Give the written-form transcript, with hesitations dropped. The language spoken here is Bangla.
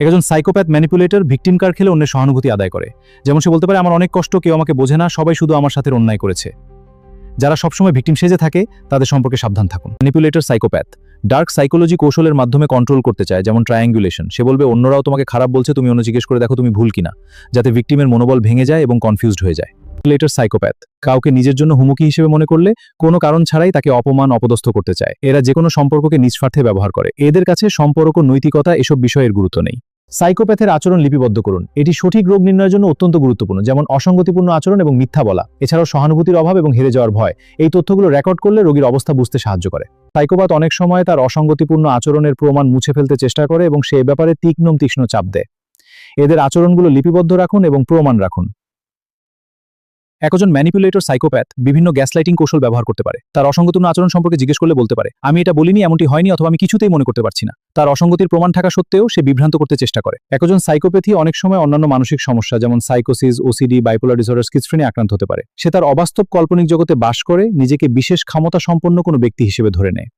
একজন সাইকোপ্যাথ ম্যানিপুলেটর ভিকটিম কার্ড খেলে অন্যের সহানুভূতি আদায় করে। যেমন সে বলতে পারে, আমার অনেক কষ্ট, কেউ আমাকে বোঝে না, সবাই শুধু আমার সাথে অন্যায় করেছে। যারা সবসময় ভিকটিম সেজে থাকে তাদের সম্পর্কে সাবধান থাকুন। ম্যানিপুলেটর সাইকোপ্যাথ ডার্ক সাইকোলজি কৌশলের মাধ্যমে কন্ট্রোল করতে চায়, যেমন ট্রায়াঙ্গুলেশন। সে বলবে অন্যরাও তোমাকে খারাপ বলছে, তুমি অন্য জিজ্ঞেস করে দেখো তুমি ভুল কিনা, যাতে ভিকটিমের মনোবল ভেঙে যায় এবং কনফিউজড হয়ে যায়। ম্যানিপুলেটর সাইকোপ্যাথ কাউকে নিজের জন্য হুমকি হিসেবে মনে করলে কোনো কারণ ছাড়াই তাকে অপমান অপদস্থ করতে চায়। এরা যে কোনো সম্পর্ককে নিঃস্বার্থে ব্যবহার করে। এদের কাছে সম্পর্ক, নৈতিকতা এসব বিষয়ের গুরুত্ব নেই। সাইকোপ্যাথের আচরণ লিপিবদ্ধ করুন। এটি সঠিক রোগ নির্ণয়ের জন্য অত্যন্ত গুরুত্বপূর্ণ, যেমন অসঙ্গতিপূর্ণ আচরণ এবং মিথ্যা বলা, এছাড়াও সহানুভূতির অভাব এবং হেরে যাওয়ার ভয়। এই তথ্যগুলো রেকর্ড করলে রোগীর অবস্থা বুঝতে সাহায্য করে। সাইকোপ্যাথ অনেক সময় তার অসঙ্গতিপূর্ণ আচরণের প্রমাণ মুছে ফেলতে চেষ্টা করে এবং সে ব্যাপারে তীক্ষ্ণ চাপ দেয়। এদের আচরণগুলো লিপিবদ্ধ রাখুন এবং প্রমাণ রাখুন। একজন ম্যানিপুলেটর সাইকোপ্যাথ বিভিন্ন গ্যাসলাইটিং কৌশল ব্যবহার করতে পারে। তার অসঙ্গতিপূর্ণ আচরণ সম্পর্কে জিজ্ঞেস করলে বলতে পারে, আমি এটা বলিনি, এমনটি হয়নি, অথবা আমি কিছুতেই মনে করতে পারছি না। তার অসঙ্গতির প্রমাণ থাকা সত্ত্বেও সে বিভ্রান্ত করতে চেষ্টা করে। একজন সাইকোপ্যাথি অনেক সময় অন্যান্য মানসিক সমস্যা যেমন সাইকোসিস, ওসিডি, বাইপোলার ডিসঅর্ডার, স্কিজোফ্রেনিয়া আক্রান্ত হতে পারে। সে তার অবাস্তব কাল্পনিক জগতে বাস করে নিজেকে বিশেষ ক্ষমতা সম্পন্ন কোনো ব্যক্তি হিসেবে ধরে নেয়।